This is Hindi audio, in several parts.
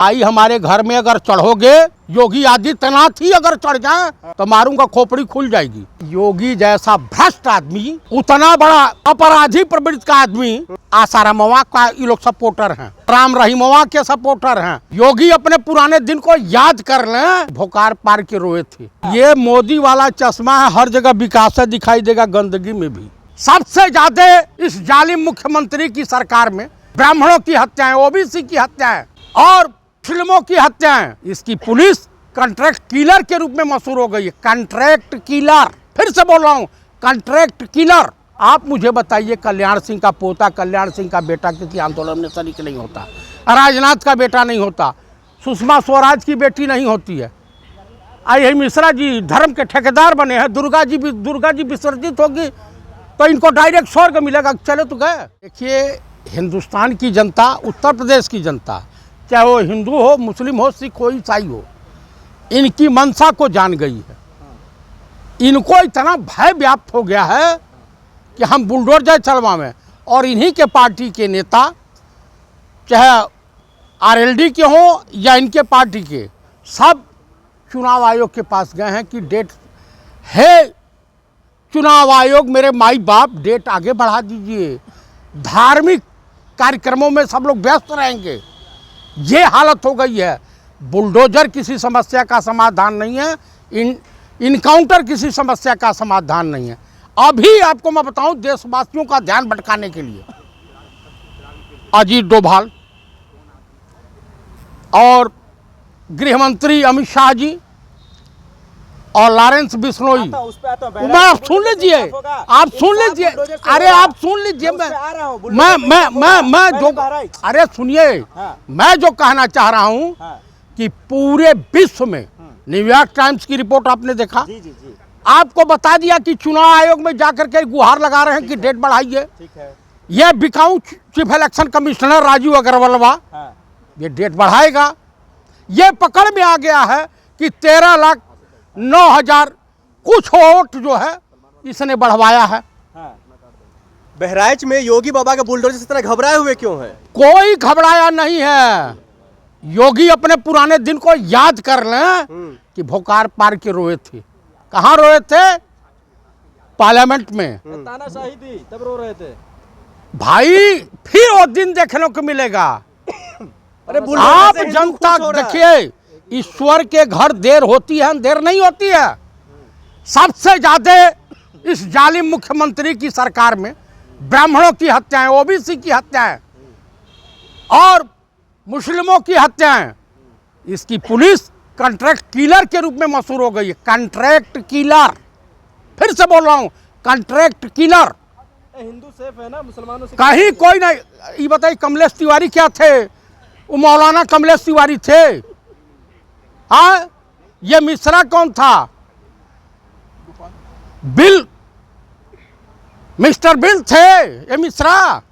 आई हमारे घर में अगर चढ़ोगे, योगी आदित्यनाथ ही अगर चढ़ जाए तो मारूंगा, खोपड़ी खुल जाएगी। योगी जैसा भ्रष्ट आदमी, उतना बड़ा अपराधी प्रवृत्ति का आदमी, आसारामवा का ये लोग सपोर्टर हैं, राम रहीमवा के सपोर्टर हैं। योगी अपने पुराने दिन को याद कर लें, भोकार पार के रोए थे। ये मोदी वाला चश्मा है, हर जगह विकास से दिखाई देगा, गंदगी में भी। सबसे ज्यादा इस जालिम मुख्यमंत्री की सरकार में ब्राह्मणों की हत्याएं, ओबीसी की हत्याएं और फिल्मों की हत्याएं, इसकी पुलिस कॉन्ट्रैक्ट किलर के रूप में मशहूर हो गई है। कॉन्ट्रैक्ट किलर, फिर से बोल रहा हूं, कॉन्ट्रैक्ट किलर। आप मुझे बताइए, कल्याण सिंह का पोता, कल्याण सिंह का बेटा किसी आंदोलन में शरीक नहीं होता, राजनाथ का बेटा नहीं होता, सुषमा स्वराज की बेटी नहीं होती है। आई मिश्रा जी धर्म के ठेकेदार बने हैं, दुर्गा जी विसर्जित होगी तो इनको डायरेक्ट स्वर्ग मिलेगा, चले तो गए। देखिए, हिंदुस्तान की जनता, उत्तर प्रदेश की जनता, चाहे वो हिंदू हो, मुस्लिम हो, सिख हो, ईसाई हो, इनकी मंशा को जान गई है। इनको इतना भय व्याप्त हो गया है कि हम बुलडोजर चलवाएं। और इन्हीं के पार्टी के नेता, चाहे आरएलडी के हों या इनके पार्टी के, सब चुनाव आयोग के पास गए हैं कि डेट है, चुनाव आयोग मेरे माई बाप डेट आगे बढ़ा दीजिए, धार्मिक कार्यक्रमों में सब लोग व्यस्त रहेंगे। ये हालत हो गई है। बुलडोजर किसी समस्या का समाधान नहीं है, इनकाउंटर किसी समस्या का समाधान नहीं है। अभी आपको मैं बताऊं, देशवासियों का ध्यान भटकाने के लिए अजीत डोभाल और गृह मंत्री अमित शाह जी और लॉरेंस बिश्नोई, आप सुन लीजिए, आप सुन लीजिए, अरे आप सुन लीजिए, मैं जो, अरे सुनिए, मैं जो कहना चाह रहा हूं कि पूरे विश्व में, न्यूयॉर्क टाइम्स की रिपोर्ट आपने देखा, आपको बता दिया कि चुनाव आयोग में जाकर के गुहार लगा रहे हैं कि डेट बढ़ाइए। ये बिकाऊ chief election commissioner Rajiv Agrawal ये डेट बढ़ाएगा। ये पकड़ में आ गया है कि 13,09,000 कुछ वोट जो है इसने बढ़वाया है। बहराइच में योगी बाबा के बुलडोजर से इतना घबराए हुए क्यों है? कोई घबराया नहीं है। योगी अपने पुराने दिन को याद कर लें कि भोकार पार के रोए थे। कहाँ रोए थे? पार्लियामेंट में। तानाशाही थी तब रो रहे थे भाई, फिर वो दिन देखने को मिलेगा। अरे आप जनता देखिए, ईश्वर के घर देर होती है, देर नहीं होती है। सबसे ज्यादा इस जालिम मुख्यमंत्री की सरकार में ब्राह्मणों की हत्याएं, ओबीसी की हत्याएं और मुस्लिमों की हत्याएं, इसकी पुलिस कॉन्ट्रैक्ट किलर के रूप में मशहूर हो गई है। कॉन्ट्रैक्ट किलर, फिर से बोल रहा हूं, कॉन्ट्रैक्ट किलर। हिंदू सेफ है ना, मुसलमानों से कहीं कोई नहीं। ये बताइए, कमलेश तिवारी क्या थे? वो मौलाना कमलेश तिवारी थे? हाँ, ये मिश्रा कौन था? बिल, मिस्टर बिल थे ये मिश्रा।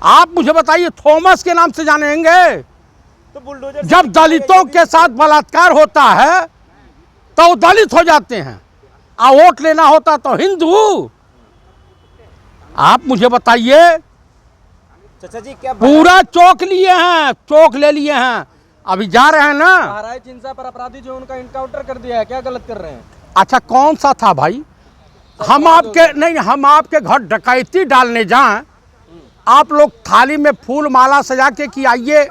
आप मुझे बताइए, थॉमस के नाम से जानेंगे? तो बुलडोजर जब दलितों के साथ बलात्कार होता है तो दलित हो जाते हैं, और वोट लेना होता तो हिंदू। आप मुझे बताइए, चाचा जी क्या पूरा चौक लिए हैं, चौक ले लिए हैं, अभी जा रहे हैं ना। बहराइच हिंसा पर अपराधी जो उनका इनकाउंटर कर दिया है, क्या गलत कर रहे हैं? अच्छा, कौन सा था भाई? हम आपके घर डकैती डालने जाएं, आप लोग थाली में फूल माला सजा के कि आइए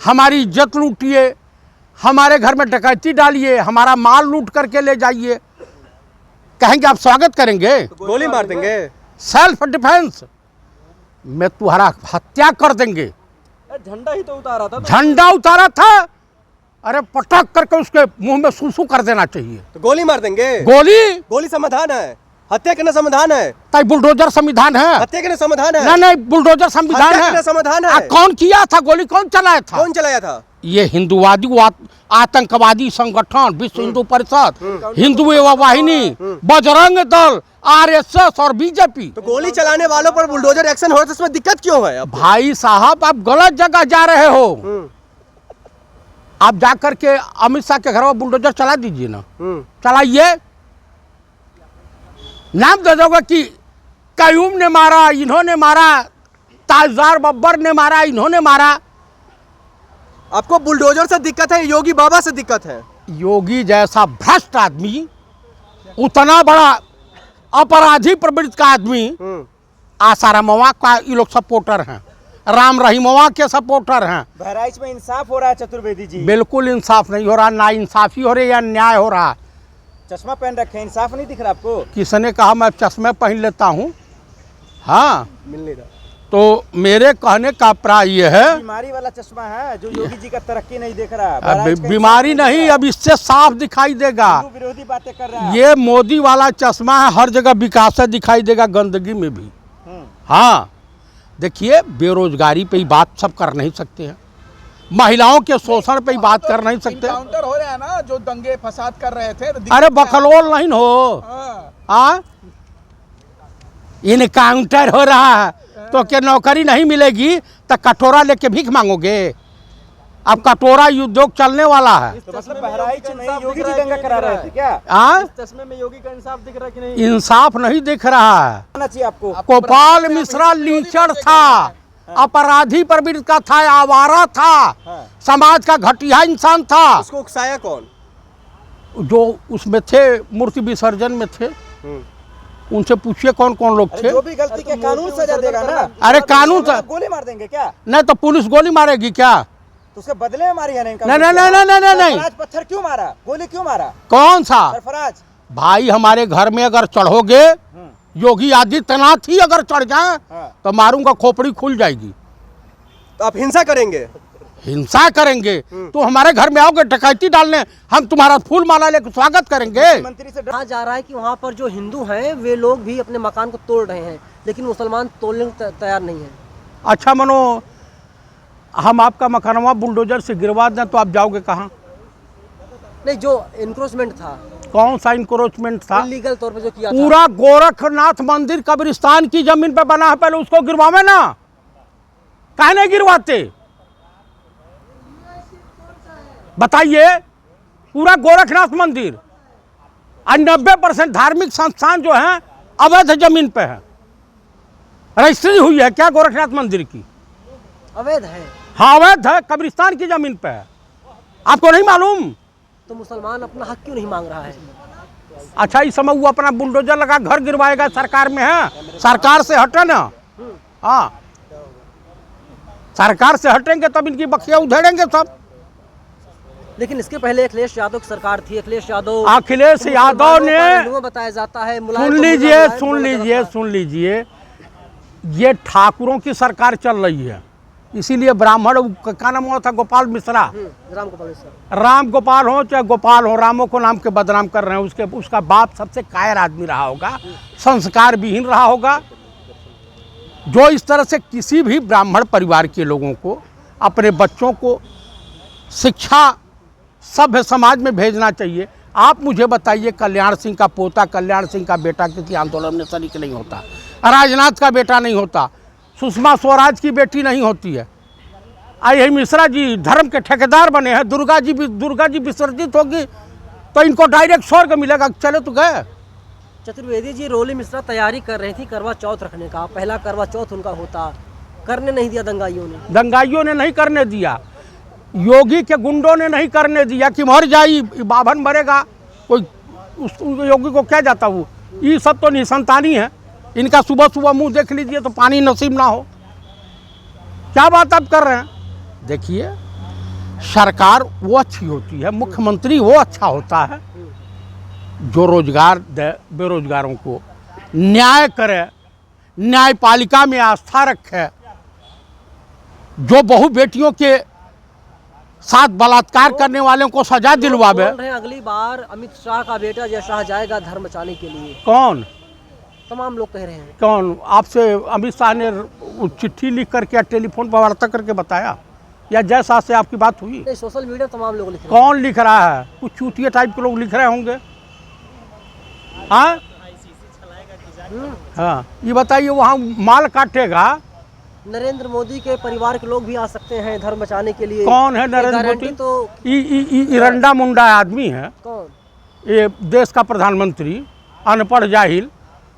हमारी इज्जत लूटिए, हमारे घर में डकैती डालिए, हमारा माल लूट करके ले जाइए, कहेंगे आप स्वागत करेंगे? तो गोली मार देंगे। सेल्फ डिफेंस में तुम्हारा हत्या कर देंगे। झंडा ही तो उतारा था। झंडा उतारा था, अरे पटक करके उसके मुंह में सूसू कर देना चाहिए। तो गोली मार देंगे। गोली समाधान है, हत्या करना समाधान है। ताई बुलडोजर संविधान है, हत्या करना समाधान है। नहीं, बुलडोजर संविधान है, समाधान है। कौन किया था? गोली कौन चलाया था? कौन चलाया था? ये हिंदुवादी आतंकवादी संगठन, विश्व हिंदू परिषद, हिंदू एवं वाहिनी, बजरंग दल, आरएसएस और बीजेपी। तो गोली चलाने वालों पर बुलडोजर एक्शन हो तो इसमें दिक्कत क्यों है? भाई साहब, आप गलत जगह जा रहे हो। आप जाकर के अमित शाह के घर में बुलडोजर चला दीजिए ना, चलाइए, नाम दे दोगे कि कयूम ने मारा, इन्होंने मारा, ताजदार बब्बर ने मारा, इन्होंने मारा। आपको बुलडोजर से दिक्कत है, योगी बाबा से दिक्कत है? योगी जैसा भ्रष्ट आदमी, उतना बड़ा अपराधी प्रवृत्ति का आदमी, आसारामवा का ये लोग सपोर्टर हैं, राम रहीमवा के सपोर्टर हैं। बहराइच में इंसाफ हो रहा है चतुर्वेदी जी? बिल्कुल इंसाफ नहीं हो रहा, ना इंसाफी हो रही है न्याय हो रहा। चश्मा पहन रखे, इंसाफ नहीं दिख रहा आपको? किसने कहा मैं चश्मे पहन लेता हूँ? हाँ, मिल नहीं रहा। तो मेरे कहने का प्राय ये है, बीमारी वाला चश्मा है जो योगी जी का तरक्की नहीं देख रहा। अब बहराइच का बीमारी इंसाफ नहीं, दिख अब इससे साफ दिखाई देगा। रहा है। हिंदू विरोधी बातें कर रहा है। ये मोदी वाला चश्मा है, हर जगह विकास दिखाई देगा, गंदगी में भी। हाँ, देखिए बेरोजगारी पे ही बात सब कर नहीं सकते हैं, महिलाओं के शोषण पे ही बात कर नहीं सकते। काउंटर हो रहे हैं ना, जो दंगे फसाद कर रहे थे। अरे बकलोल नहीं हो, हाँ। हाँ, इनकाउंटर हो रहा है तो क्या नौकरी नहीं मिलेगी? तो कटोरा लेके भीख मांगोगे? अब कटोरा उद्योग चलने वाला है। तो मतलब बहराइच में योगी जी दंगा करा रहे थे क्या? हाँ, इस चश्मे में योगी का इंसाफ दिख रहा है कि नहीं? इंसाफ नहीं दिख रहा है। आना चाहिए आपको। गोपाल मिश्रा लीचड़ था, अपराधी प्रवृत्ति का था, आवारा था, समाज का घटिया इंसान था। उसको उकसाया कौन? जो उसमें थे, मूर्ति विसर्जन में थे, उनसे पूछिए कौन कौन लोग थे। जो भी गलती के कानून सजा देगा ना। अरे कानून से गोली मार देंगे क्या? नहीं तो पुलिस गोली मारेगी क्या? तो उसके बदले में मारी है ना इनका? नहीं, नहीं, नहीं, नहीं, नहीं, नहीं। सरफराज पत्थर क्यों मारा? गोली क्यों मारा? कौन सा सरफराज? भाई? हमारे घर में अगर चढ़ोगे, योगी आदित्यनाथ ही अगर चढ़ जाए तो मारूंगा, खोपड़ी खुल जाएगी। तो आप हिंसा करेंगे? हिंसा करेंगे तो हमारे घर में आओगे डकैती डालने, हम तुम्हारा फूल माला लेकर स्वागत करेंगे। मंत्री से कहा जा रहा है कि वहाँ पर जो हिंदू हैं वे लोग भी अपने मकान को तोड़ रहे हैं, लेकिन मुसलमान तोड़ने को तैयार नहीं है। अच्छा मनो, हम आपका मकानवा बुलडोजर से गिरवा दें तो आप जाओगे कहाँ? नहीं, जो इंक्रोचमेंट था, कौन सा इंक्रोचमेंट था? इलीगल तौर पे जो किया था। पूरा गोरखनाथ मंदिर कब्रिस्तान की जमीन पे बना है, पहले उसको गिरवावे ना, काहे नहीं गिरवाते? बताइए, पूरा गोरखनाथ मंदिर और 90% धार्मिक संस्थान जो हैं अवैध जमीन पे है। रजिस्ट्री हुई है क्या गोरखनाथ मंदिर की? अवैध है। हाँ अवैध है, कब्रिस्तान की जमीन पे है। आपको नहीं मालूम? तो मुसलमान अपना हक क्यों नहीं मांग रहा है? अच्छा, इस समय वो अपना बुलडोजर लगा घर गिरवाएगा, सरकार में है, सरकार से हटे ना। हाँ, सरकार से हटेंगे तब इनकी बखिया उधेड़ेंगे सब। लेकिन इसके पहले अखिलेश यादव की सरकार थी। अखिलेश यादव ने बताया जाता है। सुन लीजिए, सुन लीजिए, सुन लीजिए, ये ठाकुरों की सरकार चल रही है, इसीलिए ब्राह्मण का नाम हुआ था गोपाल मिश्रा। राम गोपाल मिश्रा, राम गोपाल हो चाहे गोपाल हो, रामों को नाम के बदनाम कर रहे हैं। उसका बाप सबसे कायर आदमी रहा होगा, संस्कार विहीन रहा होगा, जो इस तरह से किसी भी ब्राह्मण परिवार के लोगों को, अपने बच्चों को शिक्षा सभ्य समाज में भेजना चाहिए। आप मुझे बताइए, कल्याण सिंह का पोता, कल्याण सिंह का बेटा किसी आंदोलन में शरीक नहीं होता, राजनाथ का बेटा नहीं होता, सुषमा स्वराज की बेटी नहीं होती है। आई मिश्रा जी धर्म के ठेकेदार बने हैं, दुर्गा जी विसर्जित होगी तो इनको डायरेक्ट स्वर्ग मिलेगा, चले तो गए। चतुर्वेदी जी, रोली मिश्रा तैयारी कर रही थी करवा चौथ रखने का, पहला करवा चौथ उनका होता, करने नहीं दिया दंगाइयों ने। दंगाइयों ने नहीं करने दिया, योगी के गुंडों ने नहीं करने दिया कि मर जाई बाभन मरेगा, कोई उस योगी को क्या जाता। वो ये सब तो निसंतानी है, इनका सुबह सुबह मुंह देख लीजिए तो पानी नसीब ना हो। क्या बात आप कर रहे हैं? देखिए, सरकार वो अच्छी होती है, मुख्यमंत्री वो अच्छा होता है जो रोजगार दे, बेरोजगारों को न्याय करे, न्यायपालिका में आस्था रखे, जो बहु बेटियों के साथ बलात्कार करने वालों को सजा दिलवावे। बोल रहे हैं अगली बार अमित शाह का बेटा जय शाह जाएगा धर्म बचाने के लिए। कौन? तमाम लोग कह रहे हैं। कौन? आपसे अमित शाह ने चिट्ठी लिख करके या टेलीफोन पर वार्ता करके बताया, या जय शाह से आपकी बात हुई? नहीं, सोशल मीडिया तमाम लोग लिख रहे हैं। कौन लिख रहा है? कुछ चूतिया टाइप के लोग लिख रहे होंगे। हाँ हाँ, ये बताइए, वहाँ माल काटेगा। नरेंद्र मोदी के परिवार के लोग भी आ सकते हैं धर्म बचाने के लिए। कौन है नरेंद्र मोदी? तो इरंडा मुंडा आदमी है। कौन? ये देश का प्रधानमंत्री, अनपढ़ जाहिल,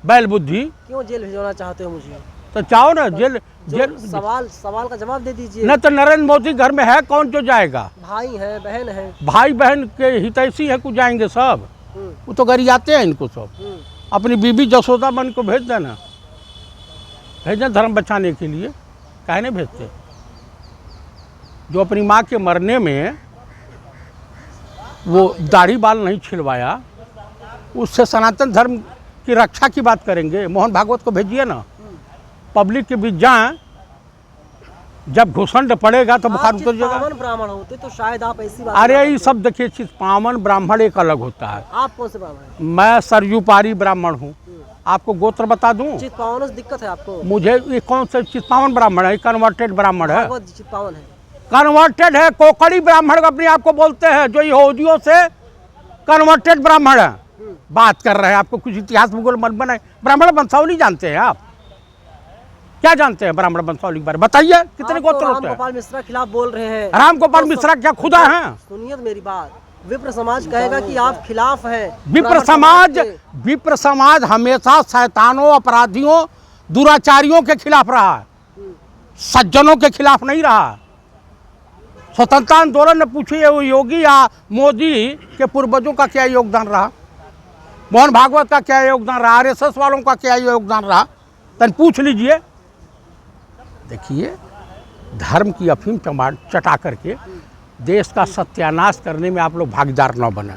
बैल बुद्धि। क्यों जेल भिजवाना चाहते हो मुझे? तो चाहो ना जेल जेल सवाल का जवाब दे दीजिए। न तो नरेंद्र मोदी घर में है कौन जो जाएगा? भाई है, बहन है। भाई बहन के हितैषी है कुछ जाएंगे सब, वो तो घर आते हैं इनको सब। अपनी बीबी जसोदा मन को भेज देना, भेज दें धर्म बचाने के लिए, काहे नहीं भेजते? जो अपनी माँ के मरने में वो दाढ़ी बाल नहीं छिलवाया, उससे सनातन धर्म की रक्षा की बात करेंगे। मोहन भागवत को भेजिए ना, पब्लिक के बीच जाएं, जब घुसंड पड़ेगा तो बुखार उतर जाएगा। चित्पावन ब्राह्मण होते तो शायद आप ऐसी बात। अरे ये सब देखिए, चित्पावन ब्राह्मण एक अलग होता है। आप कौन से ब्राह्मण हैं? मैं सरयूपारी ब्राह्मण हूँ। आपको गोत्र बता दूं? चित्पावन से दिक्कत है आपको? मुझे ये कौन सा चित्पावन ब्राह्मण है? कन्वर्टेड ब्राह्मण है, भागवत चित्पावन है। कन्वर्टेड है। कोकड़ी ब्राह्मण अपने आप को बोलते हैं, जो यहूदियों से कन्वर्टेड ब्राह्मण है। बात कर रहे हैं, आपको कुछ इतिहास भूगोल मन बनाए। ब्राह्मण वंशावली जानते हैं आप? क्या जानते हैं ब्राह्मण वंशावली के बारे में? बताइए कितने गोत्र होते हैं? रामगोपाल मिश्रा खिलाफ बोल रहे हैं। रामगोपाल मिश्रा क्या खुदा हैं? सुनिए मेरी बात, विप्र समाज कहेगा कि आप खिलाफ हैं। विप्र समाज हमेशा शैतानों, अपराधियों, दुराचारियों के खिलाफ रहा है, सज्जनों के खिलाफ नहीं रहा। स्वतंत्रता आंदोलन में पूछिए वो योगी या मोदी के पूर्वजों का क्या योगदान रहा, मोहन भागवत का क्या योगदान रहा, आरएसएस वालों का क्या योगदान रहा, तन पूछ लीजिए। देखिए, धर्म की अफीम चटा करके देश का सत्यानाश करने में आप लोग भागीदार न बने।